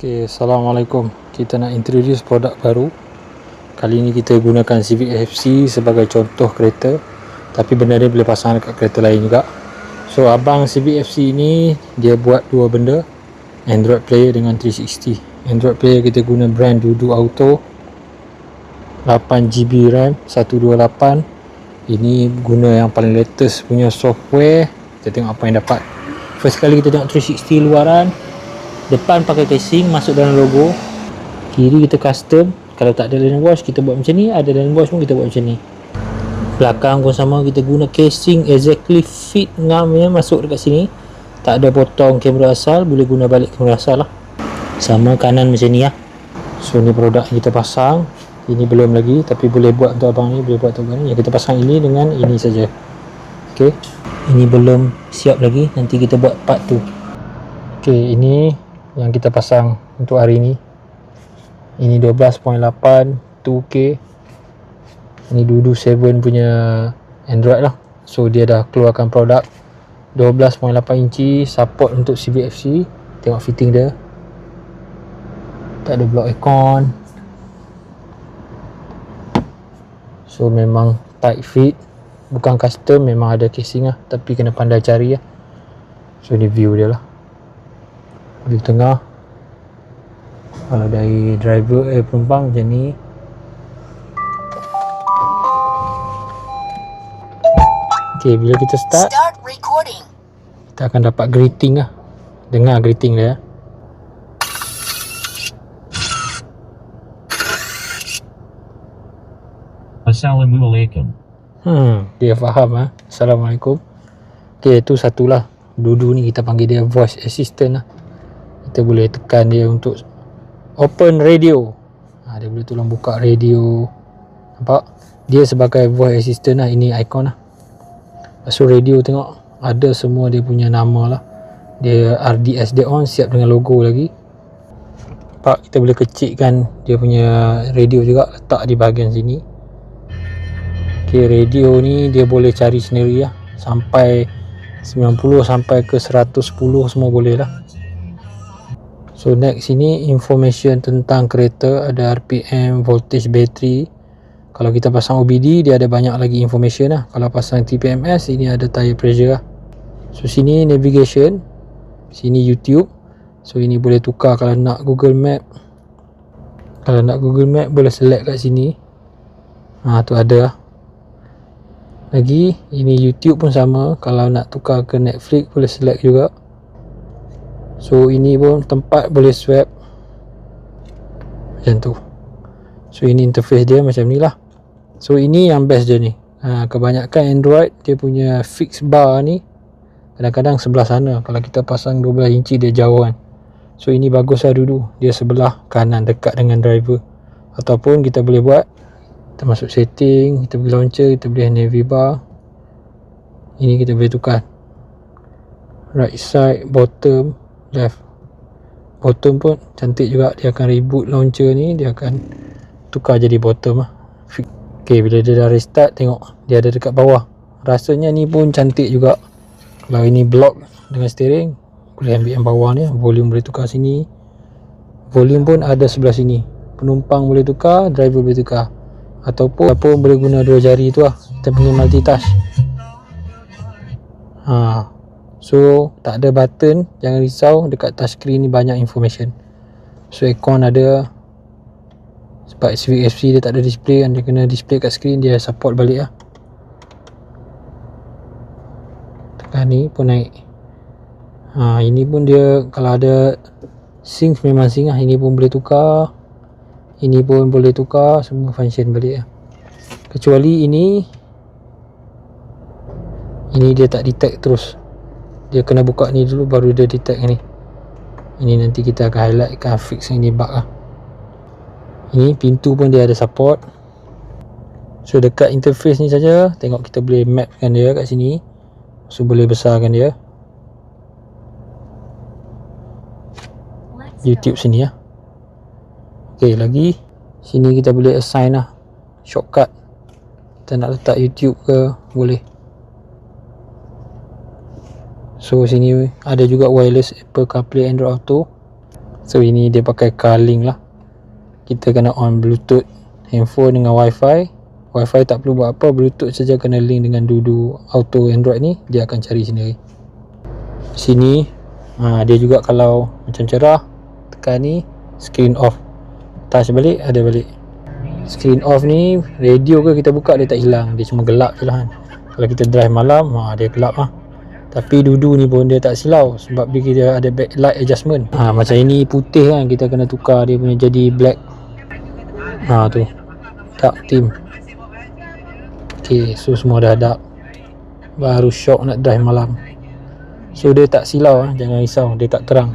Okay, Assalamualaikum. Kita nak introduce produk baru. Kali ni kita gunakan Civic FC sebagai contoh kereta, tapi benda ni boleh pasang dekat kereta lain juga. So abang Civic FC ni dia buat dua benda, Android Player dengan 360. Android Player kita guna brand Dudu Auto, 8GB RAM 128. Ini guna yang paling latest punya software. Kita tengok apa yang dapat. First kali kita tengok 360 luaran. Depan pakai casing, masuk dalam logo. Kiri kita custom. Kalau tak ada lane wash kita buat macam ni, ada lane wash pun kita buat macam ni. Belakang pun sama, kita guna casing exactly fit ngamnya masuk dekat sini. Tak ada potong kamera asal, boleh guna balik kamera asal lah. Sama kanan macam ni lah. So ni produk yang kita pasang. Ini belum lagi, tapi boleh buat untuk abang ni, boleh buat untuk abang ni. Yang kita pasang ini dengan ini saja. Okay, ini belum siap lagi, nanti kita buat part tu. Okay, ini yang kita pasang untuk hari ni. Ini 12.8 2K. Ini Dudu 7 punya Android lah. So dia dah keluarkan produk 12.8 inci, support untuk Civic FC. Tengok fitting dia, tak ada block aircon. So memang tight fit, bukan custom, memang ada casing lah, tapi kena pandai cari lah. So ni view dia lah di tengah. Kalau dari driver penumpang macam ni. Ok, bila kita start recording, kita akan dapat greeting lah. Dengar greeting dia. Assalamualaikum. Dia faham lah. Assalamualaikum. Ok, tu satulah. Dudu ni kita panggil dia voice assistant lah. Kita boleh tekan dia untuk open radio. Dia boleh tolong buka radio. Nampak? Dia sebagai voice assistant lah. Ini icon lah. So radio tengok, ada semua dia punya nama lah. Dia RDS dia on, siap dengan logo lagi. Nampak? Kita boleh kecilkan dia punya radio juga, letak di bahagian sini. Okay, radio ni dia boleh cari sendiri lah. Sampai 90 sampai ke 110 semua boleh lah. So next sini information tentang kereta, ada RPM, voltage bateri. Kalau kita pasang OBD dia ada banyak lagi information lah. Kalau pasang TPMS ini ada tire pressure lah. So sini navigation, sini YouTube. So ini boleh tukar kalau nak Google Map. Kalau nak Google Map boleh select kat sini. Tu ada lah. Lagi ini YouTube pun sama, kalau nak tukar ke Netflix boleh select juga. So ini pun tempat boleh swipe macam tu. So ini interface dia macam ni lah. So ini yang best dia ni. Kebanyakan Android dia punya fix bar ni kadang-kadang sebelah sana. Kalau kita pasang 12 inci dia jauh kan. So ini bagus lah dulu, dia sebelah kanan dekat dengan driver. Ataupun kita boleh buat, kita masuk setting, kita pergi launcher, kita boleh navy bar. Ini kita boleh tukar right side, bottom, left. Bottom pun cantik juga, dia akan reboot launcher ni, dia akan tukar jadi bottom lah. Ok, bila dia dah restart, tengok dia ada dekat bawah. Rasanya ni pun cantik juga. Kalau ini block dengan steering, boleh ambil yang bawah ni. Volume boleh tukar sini, volume pun ada sebelah sini. Penumpang boleh tukar, driver boleh tukar. Ataupun boleh guna dua jari tu lah, kita panggil multitask. So tak ada button, jangan risau, dekat touchscreen ni banyak information. So aircon ada, sebab Civic FC dia tak ada display kan, dia kena display kat screen, dia support balik lah. Tekan ni pun naik. Ini pun dia kalau ada sync memang sync lah. Ini pun boleh tukar, ini pun boleh tukar, semua function balik lah. Kecuali ini dia tak detect terus, dia kena buka ni dulu baru dia detect ni. Ini nanti kita akan highlight, akan fix ini bug lah. Ini pintu pun dia ada support. So dekat interface ni saja, tengok kita boleh mapkan dia kat sini. So boleh besarkan dia. YouTube sini lah. Ok, lagi sini kita boleh assign lah shortcut. Kita nak letak YouTube ke boleh. So sini ada juga wireless Apple CarPlay, Android Auto. So ini dia pakai Carlink lah. Kita kena on Bluetooth handphone dengan Wi-Fi. Wi-Fi tak perlu buat apa, Bluetooth saja kena link dengan Dudu Auto Android ni, dia akan cari sendiri. Sini dia juga kalau macam cerah, tekan ni screen off, touch balik ada balik. Screen off ni radio ke kita buka dia tak hilang, dia cuma gelap je lah kan. Kalau kita drive malam dia gelap lah. Tapi Dudu ni pun dia tak silau sebab dia ada backlight adjustment. Macam ini putih kan, kita kena tukar dia punya jadi black. Tu dark theme. Okay, so semua dah dark. Baru shock nak drive malam. So dia tak silau, jangan risau, dia tak terang.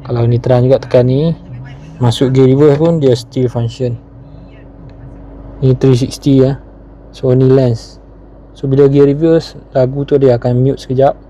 Kalau ni terang juga, tekan ni, masuk gear reverse pun dia still function. Ni 360 so ni lens. So bila gear reverse, lagu tu dia akan mute sekejap.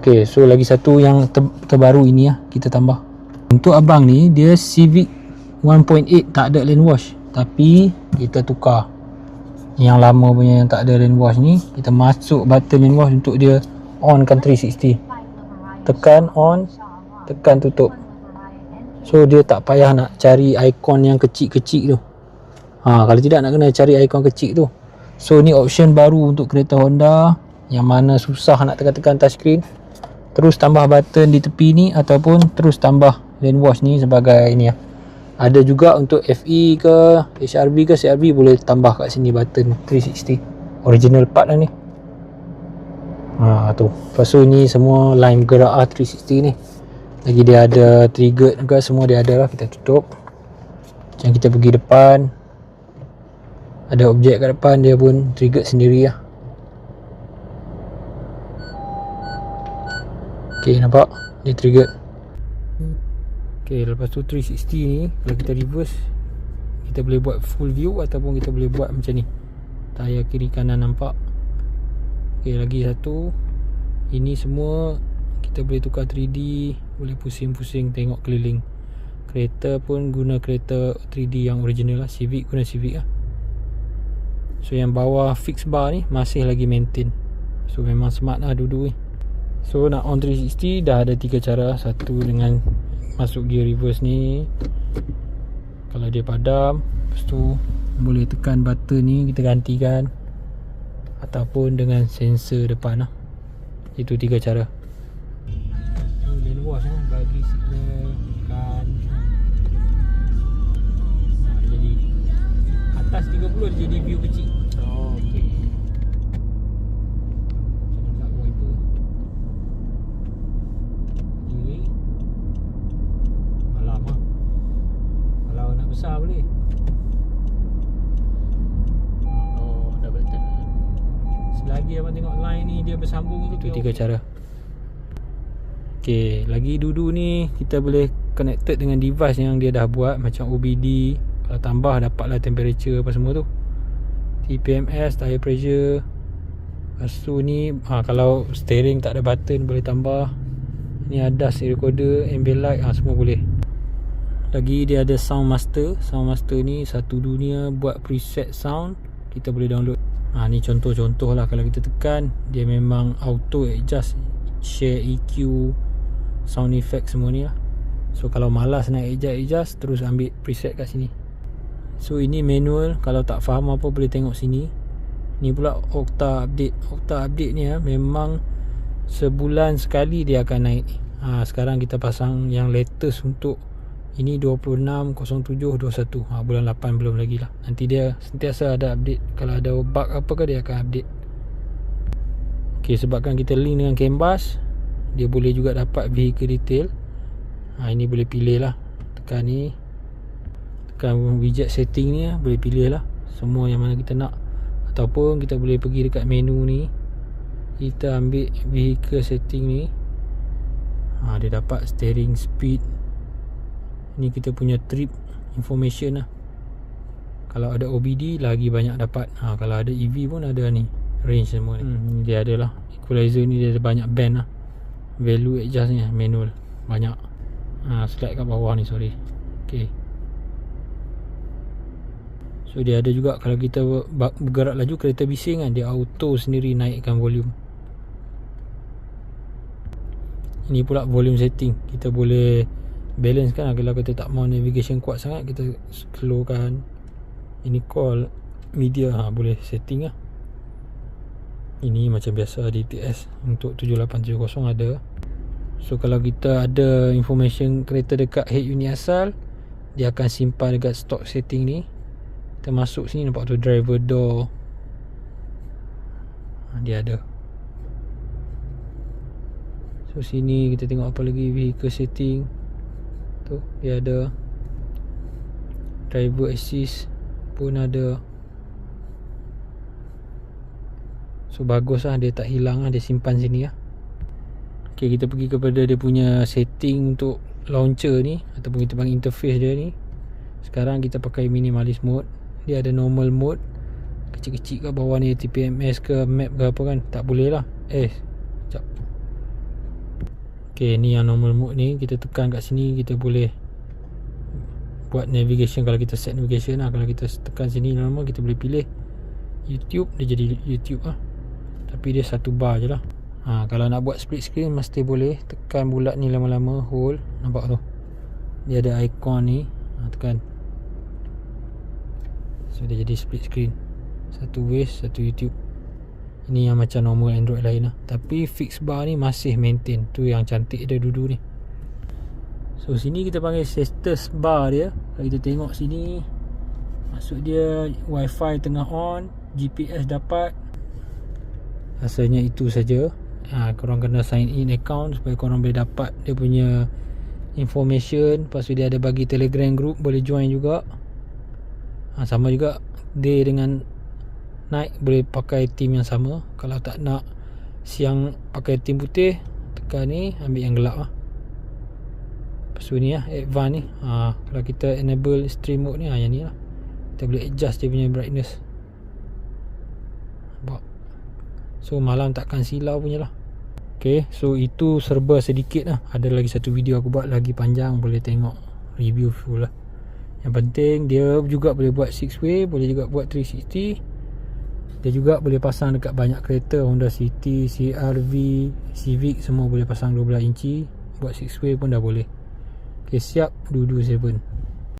Okay, so lagi satu yang terbaru ini kita tambah. Untuk abang ni, dia Civic 1.8 tak ada lane wash, tapi kita tukar yang lama punya yang tak ada lane wash ni, kita masuk button lane wash untuk dia onkan 360. Tekan on, tekan tutup. So dia tak payah nak cari ikon yang kecil-kecil tu. Kalau tidak nak kena cari ikon kecil tu. So ni option baru untuk kereta Honda yang mana susah nak tekan-tekan touchscreen. Terus tambah button di tepi ni ataupun terus tambah lane wash ni sebagai ni Ada juga untuk FE ke HRV ke CRV, boleh tambah kat sini button 360. Original part lah ni. Tu. Lepas tu ni semua line bergerak 360 ni. Lagi dia ada trigger juga, semua dia ada lah. Kita tutup. Macam kita pergi depan, ada objek kat depan, dia pun trigger sendiri lah. Okay, nampak? Dia trigger. Okay, lepas tu 360 ni, kalau kita reverse, kita boleh buat full view ataupun kita boleh buat macam ni. Tayar kiri kanan nampak. Okay, lagi satu. Ini semua kita boleh tukar 3D, boleh pusing-pusing tengok keliling. Kereta pun guna kereta 3D yang original lah. Civic guna Civic lah. So yang bawah fix bar ni masih lagi maintain. So memang smart lah Dudu ni. So nak on 360 dah ada 3 cara. Satu dengan masuk gear reverse ni, kalau dia padam, lepas tu boleh tekan button ni kita gantikan, ataupun dengan sensor depan lah. Itu 3 cara. Lane wash bagi signal tekan. Dia jadi atas 30 dia jadi view kecil. Okay. Besar boleh. Dah betul. Selagi abang tengok line ni dia bersambung tu 3 cara. Okey, lagi Dudu ni kita boleh connected dengan device yang dia dah buat macam OBD. Kalau tambah dapatlah temperature apa semua tu. TPMS, tire pressure. Lepas tu ni kalau steering tak ada button boleh tambah. Ni ada ADAS recorder, ambient light, semua boleh. Lagi dia ada sound master. Sound master ni satu dunia buat preset sound, kita boleh download. Ni contoh-contoh lah. Kalau kita tekan, dia memang auto adjust, share EQ, sound effect semua ni lah. So kalau malas nak adjust, terus ambil preset kat sini. So ini manual. Kalau tak faham apa boleh tengok sini. Ni pula Okta update. Okta update ni memang sebulan sekali dia akan naik. Sekarang kita pasang yang latest untuk ini 26.07.21. Bulan 8 belum lagi lah. Nanti dia sentiasa ada update. Kalau ada bug apa ke dia akan update. Ok, sebabkan kita link dengan canvas, dia boleh juga dapat vehicle detail. Ini boleh pilih lah. Tekan ni, tekan widget setting ni boleh pilih lah semua yang mana kita nak. Ataupun kita boleh pergi dekat menu ni, kita ambil vehicle setting ni. Dia dapat steering speed. Ni kita punya trip information lah. Kalau ada OBD lagi banyak dapat. Kalau ada EV pun ada ni, range semua ni. Dia ada lah. Equalizer ni dia ada banyak band lah. Value adjust ni manual banyak. Slide kat bawah ni, sorry. Okay. So dia ada juga kalau kita bergerak laju kereta bising kan, dia auto sendiri naikkan volume. Ini pula volume setting. Kita boleh balance kan. Kalau kita tak mau navigation kuat sangat, kita slowkan. Ini call media, boleh setting lah. Ini macam biasa DTS untuk 7870 ada. So kalau kita ada information kereta dekat head unit asal, dia akan simpan dekat stock setting ni. Kita masuk sini, nampak tu driver door, dia ada. So sini kita tengok apa lagi, vehicle setting tu dia ada, driver assist pun ada. So bagus lah, dia tak hilang lah, dia simpan sini lah. Ok, kita pergi kepada dia punya setting untuk launcher ni, ataupun kita panggil interface dia ni. Sekarang kita pakai minimalist mode. Dia ada normal mode, kecil-kecil kat bawah ni, TPMS ke map ke apa kan, tak boleh lah. Sekejap. Ok, ni yang normal mode ni, kita tekan kat sini, kita boleh buat navigation. Kalau kita set navigation lah, kalau kita tekan sini lama, kita boleh pilih YouTube, dia jadi YouTube lah. Tapi dia satu bar je lah. Kalau nak buat split screen, mesti boleh tekan bulat ni lama-lama, hold, nampak tu, dia ada icon ni, tekan. So dia jadi split screen, satu waist, satu YouTube. Ini yang macam normal Android lain lah. Tapi fix bar ni masih maintain. Tu yang cantik dia dulu ni. So sini kita panggil status bar dia. Kalau kita tengok sini, maksud dia Wi-Fi tengah on, GPS dapat. Rasanya itu saja. Korang kena sign in account supaya korang boleh dapat dia punya information. Lepas tu dia ada bagi Telegram group, boleh join juga. Sama juga day dengan night, boleh pakai team yang sama. Kalau tak nak siang pakai team putih, tekan ni, ambil yang gelap lah. Lepas tu ni lah, advance ni. Kalau kita enable stream mode ni, yang ni lah, kita boleh adjust dia punya brightness. Nampak? So malam takkan silau punya lah. Ok, so itu serba sedikit lah. Ada lagi satu video aku buat lagi panjang, boleh tengok review full lah. Yang penting dia juga boleh buat 6 way, boleh juga buat 360. Dia juga boleh pasang dekat banyak kereta, Honda City, CR-V, Civic, semua boleh pasang 12 inci. Buat 6 way pun dah boleh. Ok, siap, Dudu 7.